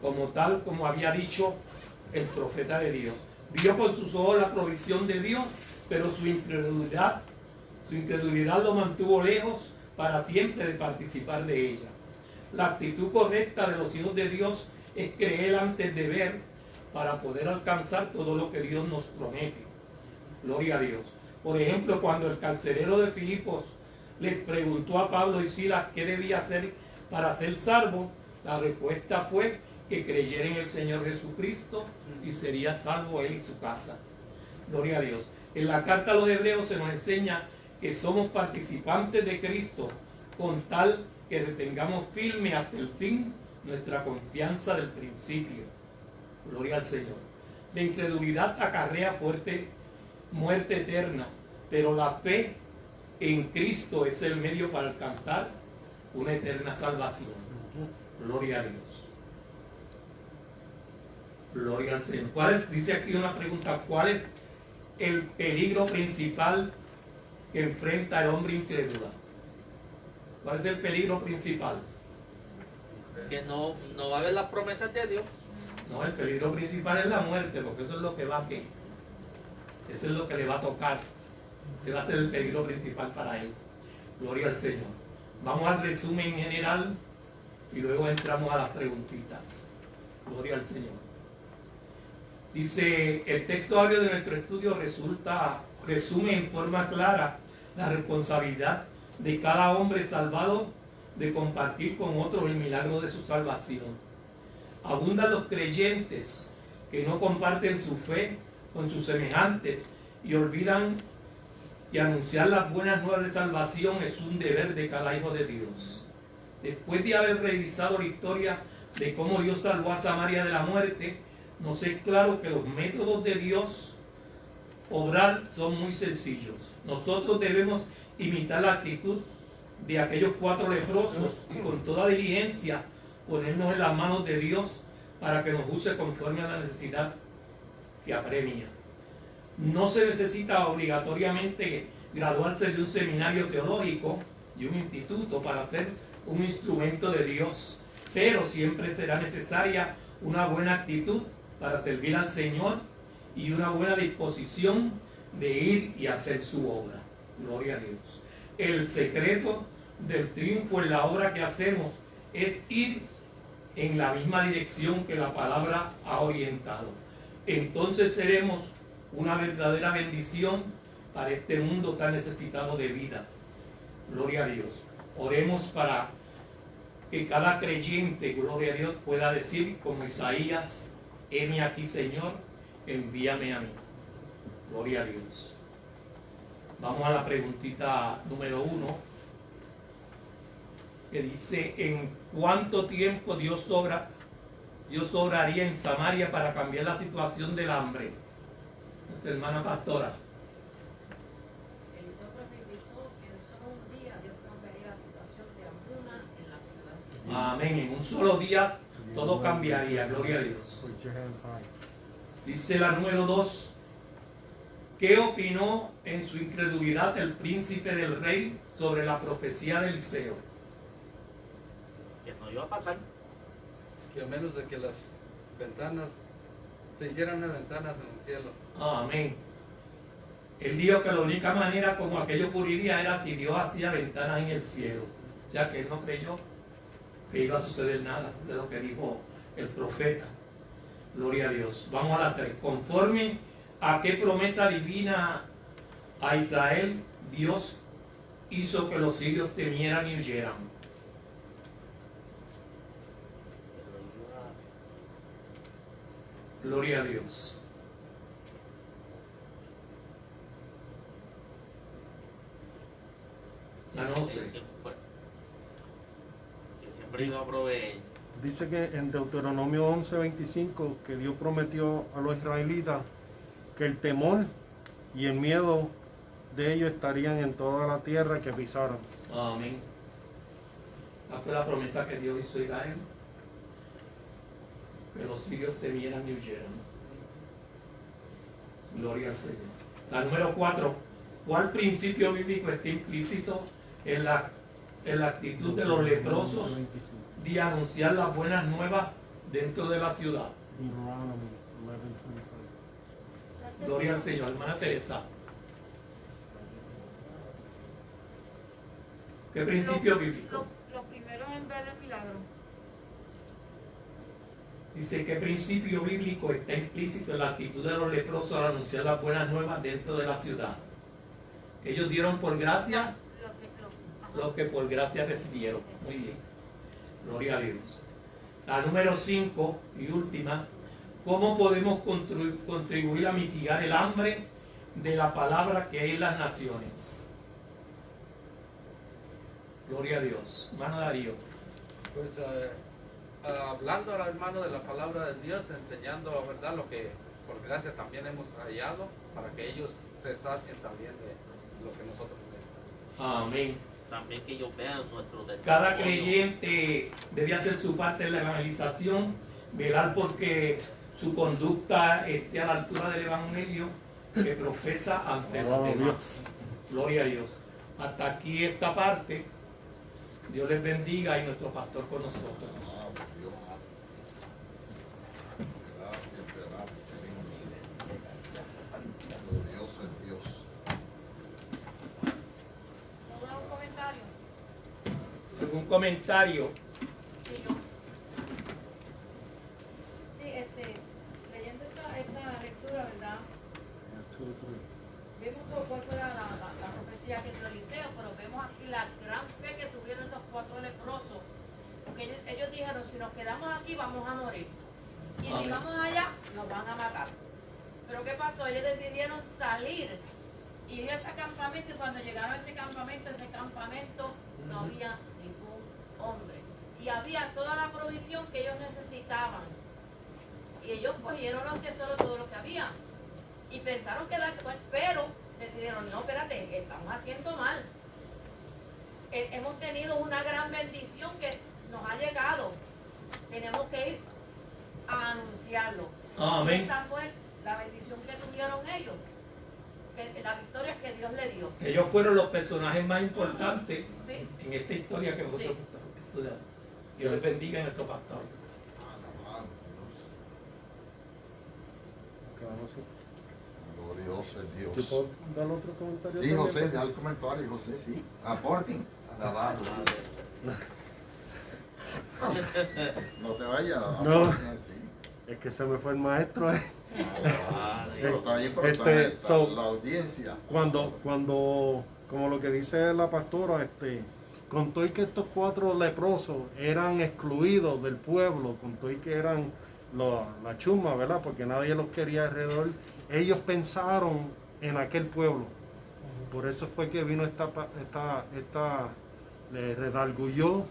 como había dicho el profeta de Dios. Vio con sus ojos la provisión de Dios, pero su incredulidad lo mantuvo lejos para siempre de participar de ella. La actitud correcta de los hijos de Dios es creer antes de ver, para poder alcanzar todo lo que Dios nos promete. Gloria a Dios. Por ejemplo, cuando el carcelero de Filipos les preguntó a Pablo y Silas qué debía hacer para ser salvo, la respuesta fue que creyera en el Señor Jesucristo y sería salvo él y su casa. Gloria a Dios. En la carta a los Hebreos se nos enseña que somos participantes de Cristo, con tal que retengamos firme hasta el fin nuestra confianza del principio. Gloria al Señor. La incredulidad acarrea muerte eterna, pero la fe en Cristo es el medio para alcanzar una eterna salvación. Gloria a Dios. Gloria al Señor. Dice aquí una pregunta: ¿cuál es el peligro principal que enfrenta el hombre incrédulo? ¿Cuál es el peligro principal? Que no va a haber las promesas de Dios. No, el peligro principal es la muerte, porque eso es lo que va a qué. Eso es lo que le va a tocar. Se va a ser el peligro principal para él. Gloria al Señor. Vamos al resumen general y luego entramos a las preguntitas. Gloria al Señor. Dice, el texto audio de nuestro estudio resume en forma clara la responsabilidad de cada hombre salvado de compartir con otros el milagro de su salvación. Abundan los creyentes que no comparten su fe con sus semejantes y olvidan que anunciar las buenas nuevas de salvación es un deber de cada hijo de Dios. Después de haber revisado la historia de cómo Dios salvó a Samaria de la muerte, nos es claro que los métodos de Dios obrar son muy sencillos. Nosotros debemos imitar la actitud de aquellos 4 leprosos y con toda diligencia ponernos en las manos de Dios para que nos use conforme a la necesidad que apremia. No se necesita obligatoriamente graduarse de un seminario teológico y un instituto para ser un instrumento de Dios, pero siempre será necesaria una buena actitud para servir al Señor y una buena disposición de ir y hacer su obra. Gloria a Dios. El secreto del triunfo en la obra que hacemos es ir en la misma dirección que la palabra ha orientado. Entonces seremos una verdadera bendición para este mundo tan necesitado de vida. Gloria a Dios. Oremos para que cada creyente, gloria a Dios, pueda decir como Isaías: heme aquí, Señor, envíame a mí. Gloria a Dios. Vamos a la preguntita número 1, que dice: ¿en cuánto tiempo Dios obraría en Samaria para cambiar la situación del hambre? Nuestra hermana pastora. Eliseo profetizó que en solo un día Dios cambiaría la situación de hambruna en la ciudad. Amén. En un solo día todo cambiaría. Gloria a Dios. Dice la número 2. ¿Qué opinó en su incredulidad el príncipe del rey sobre la profecía de Eliseo? Que no iba a pasar. Que a menos de que las ventanas se hicieran unas ventanas en el cielo. Amén. Él dijo que la única manera como aquello ocurriría era si Dios hacía ventanas en el cielo. O sea que él no creyó que iba a suceder nada de lo que dijo el profeta. Gloria a Dios. Vamos a la 3. Conforme a qué promesa divina a Israel, Dios hizo que los sirios temieran y huyeran. Gloria a Dios. La 12. Que siempre iba a proveer. Dice que en Deuteronomio 11:25 que Dios prometió a los israelitas que el temor y el miedo de ellos estarían en toda la tierra que pisaran. Amén. Esta fue la promesa que Dios hizo a Israel: que los sirios temieran y huyeran. Gloria al Señor. La número 4. ¿Cuál principio bíblico está implícito en la actitud de los leprosos de anunciar las buenas nuevas dentro de la ciudad? Gloria al Señor. Hermana Teresa, ¿qué principio bíblico? Los primeros en ver el milagro. Dice: ¿qué principio bíblico está implícito en la actitud de los leprosos al anunciar las buenas nuevas dentro de la ciudad? Ellos dieron por gracia lo que por gracia recibieron. Muy bien. Gloria a Dios. La número 5 y última. ¿Cómo podemos contribuir a mitigar el hambre de la palabra que hay en las naciones? Gloria a Dios. Hermano Darío. Pues hablando al hermano de la palabra de Dios, enseñando, ¿verdad?, lo que por gracia también hemos hallado, para que ellos se sacien también de lo que nosotros necesitamos. Amén. También que ellos vean nuestro testimonio. Cada creyente debe hacer su parte en la evangelización, velar porque su conducta esté a la altura del evangelio que profesa ante los demás. Gloria a Dios. Hasta aquí esta parte. Dios les bendiga y nuestro pastor con nosotros. Dios. Gracias, te damos, glorioso es Dios. ¿No da un comentario? ¿Algún comentario? Sí, yo. Sí, leyendo esta lectura, ¿verdad? Vemos cuál fue la profecía que dio Eliseo, pero vemos aquí la gran fe que tuvieron estos 4 leprosos. Porque ellos dijeron: si nos quedamos aquí vamos a morir. Y si Amén. vamos allá, nos van a matar. Pero ¿qué pasó? Ellos decidieron salir, ir a ese campamento, y cuando llegaron a ese campamento no había ningún hombre. Y había toda la provisión que ellos necesitaban. Y ellos cogieron los tesoros, todo lo que había. Y pensaron quedarse, pues, pero decidieron: no, espérate, estamos haciendo mal. Hemos tenido una gran bendición que nos ha llegado. Tenemos que ir a anunciarlo. Amén. Esa fue la bendición que tuvieron ellos. la victoria que Dios le dio. Ellos fueron los personajes más importantes Sí. en esta historia que nosotros Sí. estamos estudiando. Dios les bendiga en estos pastores. Claro, sí. Glorioso es ¿Yo Dios. puedo dar otro comentario? Sí, también? José, da el comentario, José, sí. Aporten. Alabado. No te vayas. No. Aporten, sí. Es que se me fue el maestro. Pero está bien, pero está la audiencia. Cuando, como lo que dice la pastora, contó y que estos 4 leprosos eran excluidos del pueblo, contó y que eran la chuma, ¿verdad? Porque nadie los quería alrededor. Ellos pensaron en aquel pueblo. Por eso fue que vino le redarguyó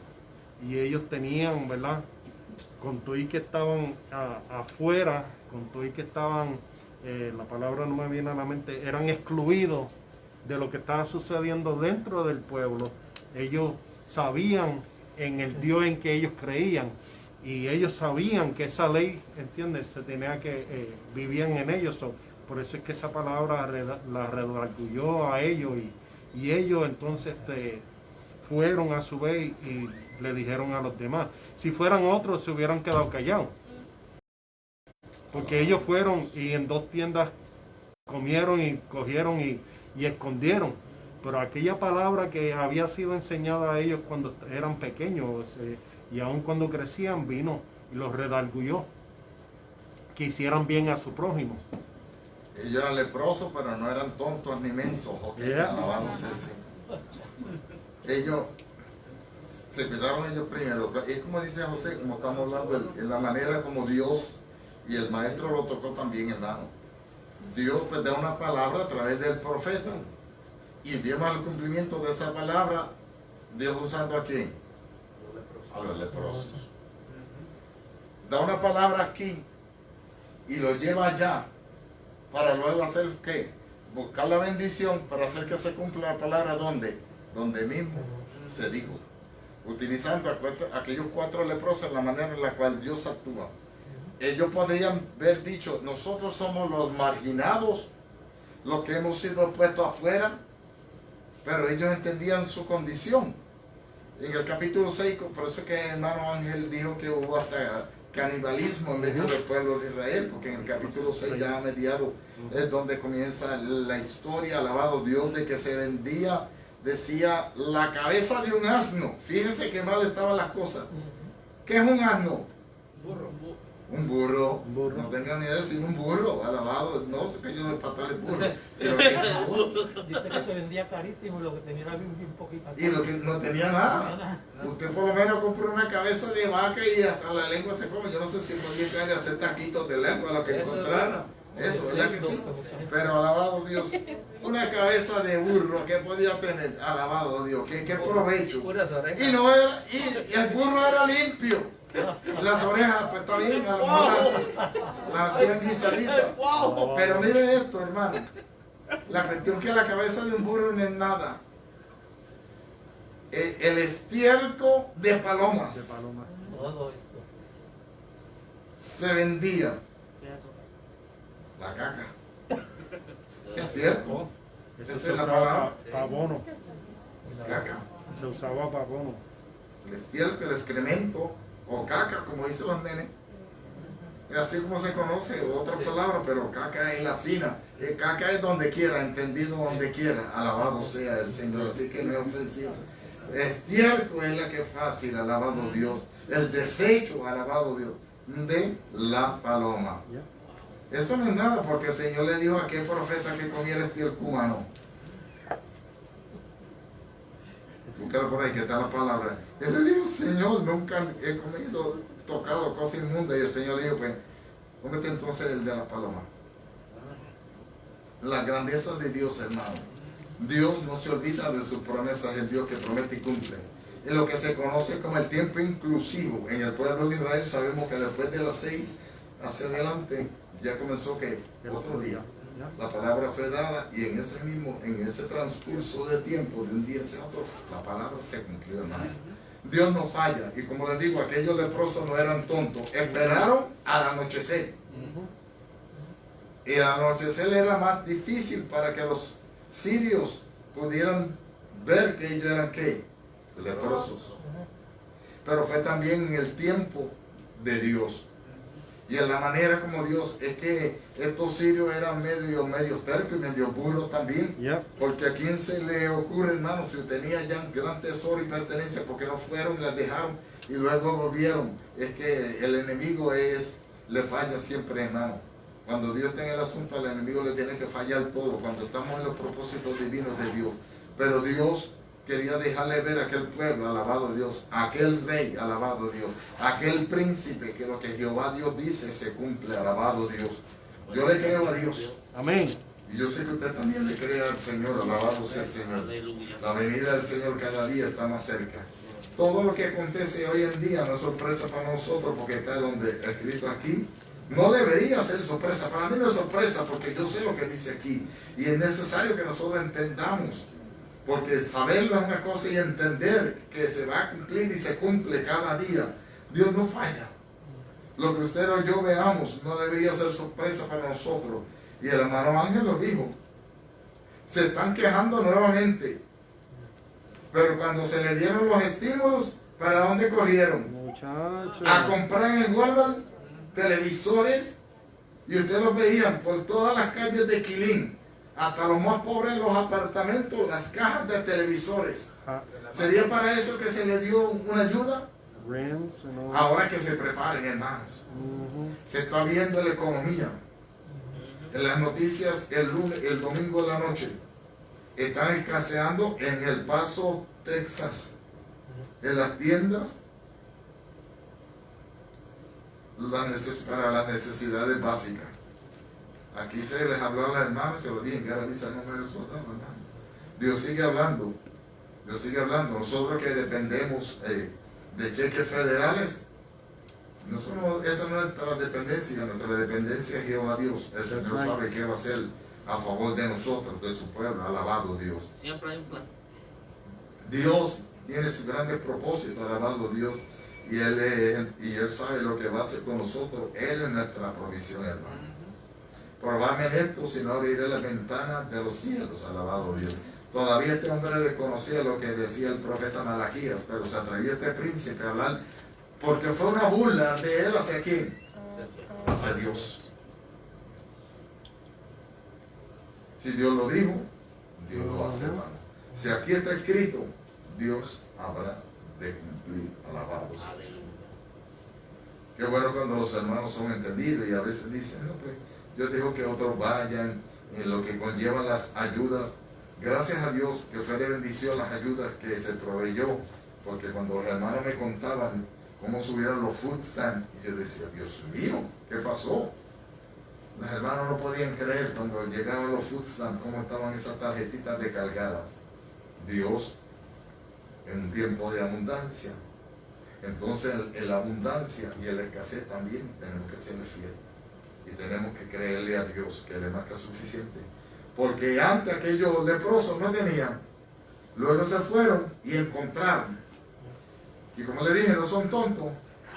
y ellos tenían, ¿verdad? Contó y que estaban afuera, contó y que estaban, la palabra no me viene a la mente, eran excluidos de lo que estaba sucediendo dentro del pueblo. Ellos sabían en el Dios en que ellos creían y ellos sabían que esa ley, ¿entiendes? Se tenía que, vivían en ellos. Por eso es que esa palabra la redarguyó a ellos y ellos entonces fueron a su vez y le dijeron a los demás. Si fueran otros se hubieran quedado callados. Porque ellos fueron y en 2 tiendas comieron y cogieron y escondieron. Pero aquella palabra que había sido enseñada a ellos cuando eran pequeños y aun cuando crecían, vino y los redarguyó. Que hicieran bien a su prójimo. Ellos eran leprosos, pero no eran tontos ni mensos. Alabado sea el Señor. Ellos se cuidaron ellos primero. Es como dice José, como estamos hablando, en la manera como Dios y el maestro lo tocó también, hermano. Dios pues da una palabra a través del profeta y vemos el cumplimiento de esa palabra, Dios usando a quién? A los leprosos. Da una palabra aquí y lo lleva allá para luego hacer ¿qué? Buscar la bendición para hacer que se cumpla la palabra ¿dónde? Donde mismo se dijo, utilizando aquellos 4 leprosos en la manera en la cual Dios actúa. Ellos podrían haber dicho, nosotros somos los marginados, los que hemos sido puestos afuera, pero ellos entendían su condición. En el capítulo 6, por eso que hermano Ángel dijo que hubo hasta canibalismo en medio del pueblo de Israel, porque en el capítulo 6 ya a mediado es donde comienza la historia, alabado Dios, de que se vendía, decía, la cabeza de un asno. Fíjense qué mal estaban las cosas. ¿Qué es un asno? Un burro. No tengan ni idea de decir un burro, alabado. No sé que yo de patar el burro. Sino que un burro. Dice que se vendía carísimo, lo que tenía era un poquito. Y lo que no tenía nada. Usted por lo menos compró una cabeza de vaca y hasta la lengua se come. Yo no sé si podía caer y hacer taquitos de lengua, lo que encontrara. Eso, ¿verdad que sí? Pero alabado Dios. Una cabeza de burro que podía tener, alabado Dios, qué provecho. Y no era, y el burro era limpio. Las orejas, pues está bien, a lo mejor las hacían guisaditas. Pero miren esto, hermano. La cuestión que la cabeza de un burro no es nada. El estiércol de palomas se vendía. La caca. Estiércol. Eso Esa se es la usaba palabra. para abono. Caca. Se usaba para abono. El estiércol, el excremento o caca, como dicen los nenes. Es así como se conoce, otra palabra, pero caca es la fina. Caca es donde quiera, entendido donde quiera. Alabado sea el Señor, así que no es ofensivo. Estiércol es la que es fácil, alabado Dios. El desecho, alabado Dios, de la paloma. Eso no es nada, porque el Señor le dijo a aquel profeta que comiera estiércol humano. Búscalo por ahí, que está la palabra. Él le dijo, Señor, nunca he comido, tocado cosa inmunda. Y el Señor le dijo, pues, cómete entonces el de la paloma. La grandeza de Dios, hermano. Dios no se olvida de sus promesas, el Dios que promete y cumple. En lo que se conoce como el tiempo inclusivo, en el pueblo de Israel sabemos que después de las 6 hacia adelante, ya comenzó que otro día. La palabra fue dada y en ese transcurso de tiempo, de un día hacia otro, la palabra se cumplió, hermano. Dios no falla. Y como les digo, aquellos leprosos no eran tontos. Esperaron al anochecer. Y al anochecer era más difícil para que los sirios pudieran ver que ellos eran ¿qué? Leprosos. Pero fue también en el tiempo de Dios. Y en la manera como Dios, es que estos sirios eran medio tercos y medio burros también. Yep. Porque a quién se le ocurre, hermano, si tenía ya un gran tesoro y pertenencia, porque no fueron y las dejaron y luego volvieron. Es que el enemigo le falla siempre, hermano. Cuando Dios está en el asunto, al enemigo le tiene que fallar todo, cuando estamos en los propósitos divinos de Dios. Pero Dios quería dejarle ver a aquel pueblo, alabado Dios, a aquel rey, alabado Dios, a aquel príncipe, que lo que Jehová Dios dice se cumple, alabado Dios. Yo le creo a Dios. Amén. Y yo sé que usted también le cree al Señor, alabado sea el Señor. La venida del Señor cada día está más cerca. Todo lo que acontece hoy en día no es sorpresa para nosotros, porque está donde escrito aquí. No debería ser sorpresa, para mí no es sorpresa, porque yo sé lo que dice aquí. Y es necesario que nosotros entendamos. Porque saberlo es una cosa y entender que se va a cumplir y se cumple cada día. Dios no falla. Lo que usted o yo veamos no debería ser sorpresa para nosotros. Y el hermano Ángel lo dijo. Se están quejando nuevamente. Pero cuando se le dieron los estímulos, ¿para dónde corrieron? Muchachos. A comprar en el Walmart televisores. Y ustedes los veían por todas las calles de Quilín. Hasta los más pobres en los apartamentos, las cajas de televisores. ¿Sería para eso que se le dio una ayuda? Ahora que se preparen, hermanos. Se está viendo la economía. En las noticias el domingo de la noche están escaseando en El Paso, Texas, en las tiendas para las necesidades básicas. Aquí se les habló a los hermanos, se lo dije, que ahora avisa no me resultado, hermano. Dios sigue hablando. Dios sigue hablando. Nosotros que dependemos de cheques federales, esa no es nuestra dependencia es Jehová Dios. El Señor sabe qué va a hacer a favor de nosotros, de su pueblo. Alabado Dios. Siempre hay un plan. Dios tiene sus grandes propósitos, alabado Dios. Y Él sabe lo que va a hacer con nosotros. Él es nuestra provisión, hermano. Probadme esto, si no abriré las ventanas de los cielos, alabado Dios. Todavía este hombre desconocía lo que decía el profeta Malaquías, pero se atrevió este príncipe a hablar, porque fue una burla de él hacia quién, hacia Dios. Si Dios lo dijo, Dios lo hace, hermano. Si aquí está escrito, Dios habrá de cumplir, alabado sea el Señor. Qué bueno cuando los hermanos son entendidos y a veces dicen, no, pues Dios dijo que otros vayan, en lo que conlleva las ayudas. Gracias a Dios que fue de bendición las ayudas que se proveyó, porque cuando los hermanos me contaban cómo subieron los food stamps, y yo decía, Dios mío, ¿qué pasó? Los hermanos no podían creer cuando llegaban los food stamps, cómo estaban esas tarjetitas recargadas. Dios, en un tiempo de abundancia, entonces en la abundancia y en la escasez también tenemos que ser fieles. Y tenemos que creerle a Dios que le más que suficiente. Porque antes aquellos leprosos no tenían. Luego se fueron y encontraron. Y como le dije, no son tontos.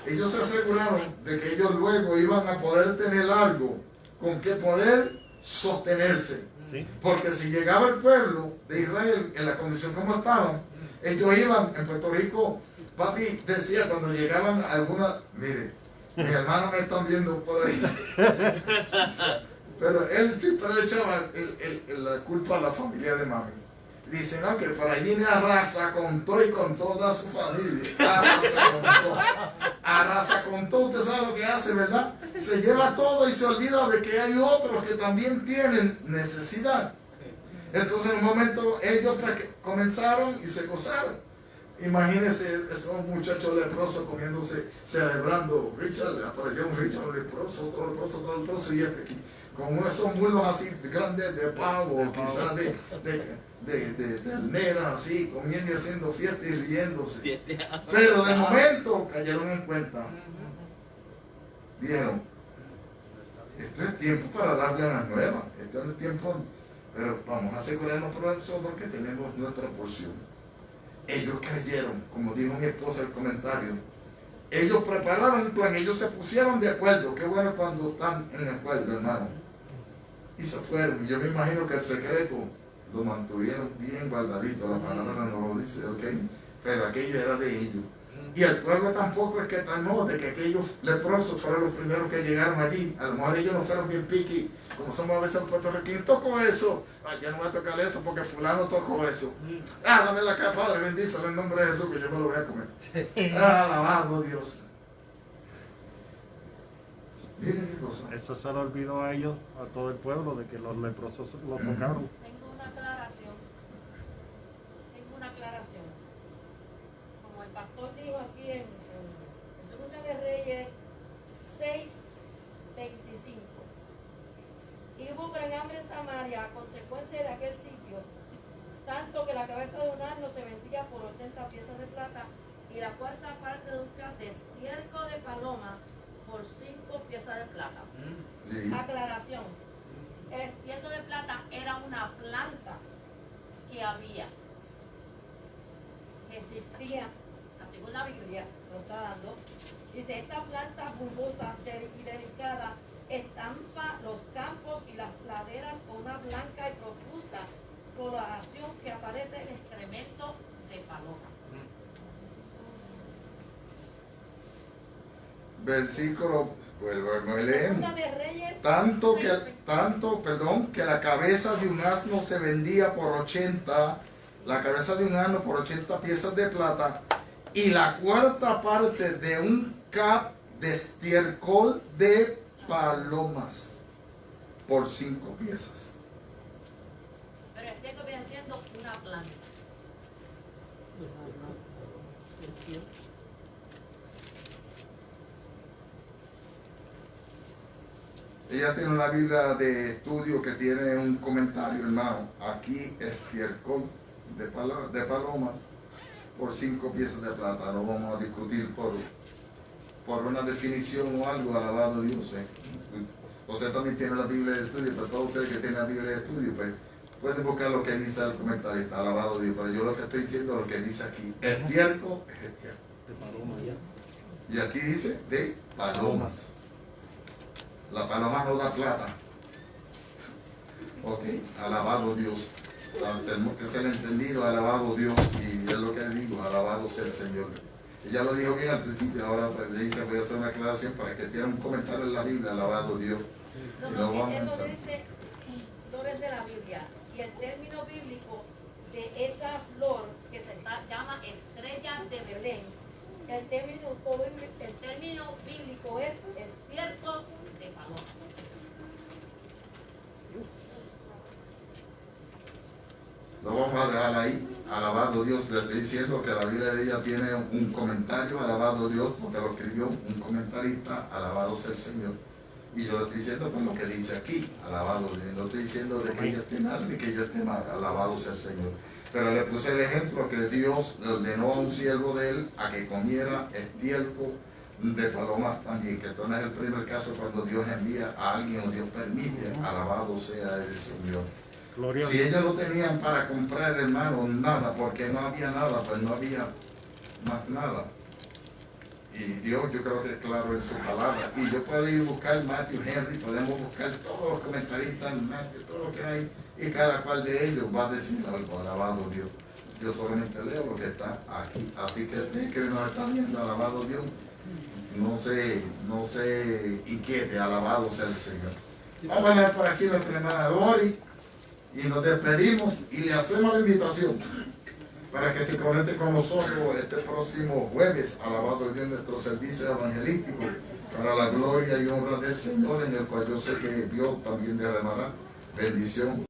Ellos se aseguraron de que ellos luego iban a poder tener algo con que poder sostenerse. ¿Sí? Porque si llegaba el pueblo de Israel en la condición como estaban, ellos iban en Puerto Rico. Papi decía cuando llegaban algunas, mire, mis hermanos me están viendo por ahí. Pero él siempre le echaba la culpa a la familia de mami. Dice, no, que por ahí viene arrasa con todo y con toda su familia. Arrasa con todo. Arrasa con todo, usted sabe lo que hace, ¿verdad? Se lleva todo y se olvida de que hay otros que también tienen necesidad. Entonces en un momento ellos comenzaron y se gozaron. Imagínense esos muchachos leprosos comiéndose, celebrando. Richard, apareció un Richard leproso, otro leproso y este aquí. Con esos mulos así grandes de pavo, quizás de ternera, así, comiendo y haciendo fiesta y riéndose. Pero de momento cayeron en cuenta. Dijeron, esto es tiempo para dar ganas nuevas. Esto es tiempo, pero vamos a asegurarnos por nosotros que tenemos nuestra porción. Ellos creyeron, como dijo mi esposa en el comentario. Ellos prepararon un plan, ellos se pusieron de acuerdo. Qué bueno cuando están en acuerdo, hermano. y se fueron. Y yo me imagino que el secreto lo mantuvieron bien guardadito, la palabra no lo dice, ¿ok? Pero aquello era de ellos. Y el pueblo tampoco es que no, de que aquellos leprosos fueron los primeros que llegaron allí. A lo mejor ellos no fueron bien piqui, como somos a veces los puertorriqueños. Tocó eso. Ay, ya no voy a tocar eso porque fulano tocó eso. Dame la cara, Padre, bendícelo en nombre de Jesús que yo me lo voy a comer. Alabado Dios. Miren qué cosa. Eso se le olvidó a ellos, a todo el pueblo, de que los leprosos lo tocaron. Tengo una aclaración. Como el pastor dijo aquí en Segunda de Reyes 6:25. Y hubo gran hambre en Samaria a consecuencia de aquel sitio, tanto que la cabeza de un asno se vendía por 80 piezas de plata y la cuarta parte de un de estiércol de paloma por 5 piezas de plata. Sí. Aclaración. El estiércol de plata era una planta que había, que existía, según la Biblia lo está dando. Dice, esta planta bulbosa y delicada estampa los campos y las laderas con una blanca y profusa floración que aparece en excremento de paloma. Versículo, pues leemos. Segunda de Reyes, Que la cabeza de un asno se vendía por 80, la cabeza de un asno por 80 piezas de plata, y la cuarta parte de un cap de estiércol de palomas por 5 piezas. pero el estiércol viene siendo una planta. Ella tiene una Biblia de estudio que tiene un comentario, hermano. Aquí estiércol de palomas por 5 piezas de plata. No vamos a discutir por una definición o algo, alabado Dios. Usted también tiene la Biblia de estudio, pero todos ustedes que tienen la Biblia de estudio, pues pueden buscar lo que dice el comentarista, alabado Dios. Pero yo lo que estoy diciendo es lo que dice aquí. Estiércol es estiércol. De paloma ya. Y aquí dice de palomas. La paloma no da plata. Ok, alabado Dios. Tenemos que ser entendidos, alabado Dios. Y es lo que digo, alabado sea el Señor. Ella lo dijo bien al principio, ahora pues le dice, voy a hacer una aclaración para que tengan un comentario en la Biblia, alabado Dios. No, Y no vamos a eso entrar. dice flores de la Biblia. Y el término bíblico de esa flor que se llama estrella de Belén, el término bíblico es estiércol de palomas. Lo vamos a dejar ahí, alabado Dios. Le estoy diciendo que la Biblia de ella tiene un comentario, alabado Dios, porque lo escribió un comentarista, alabado sea el Señor. Y yo le estoy diciendo por lo que dice aquí, alabado Dios. No estoy diciendo de que ella esté mal ni que yo esté mal, alabado sea el Señor. Pero le puse el ejemplo que Dios le ordenó a un siervo de él a que comiera estiércol de palomas también, que esto no es el primer caso cuando Dios envía a alguien o Dios permite, alabado sea el Señor. Gloria a Si Dios. ellos no tenían para comprar, hermano, nada, porque no había nada, pues no había más nada. Y Dios, yo creo que es claro en su palabra. Y yo puedo ir a buscar Matthew Henry, podemos buscar todos los comentaristas en Matthew, todo lo que hay, y cada cual de ellos va a decir algo, alabado Dios. Yo solamente leo lo que está aquí. Así que usted que nos está viendo, alabado Dios, no se inquiete, alabado sea el Señor. Vamos a ver por aquí nuestra hermana Dori y nos despedimos y le hacemos la invitación para que se conecte con nosotros este próximo jueves, alabado Dios, nuestro servicio evangelístico para la gloria y honra del Señor, en el cual yo sé que Dios también derramará bendición.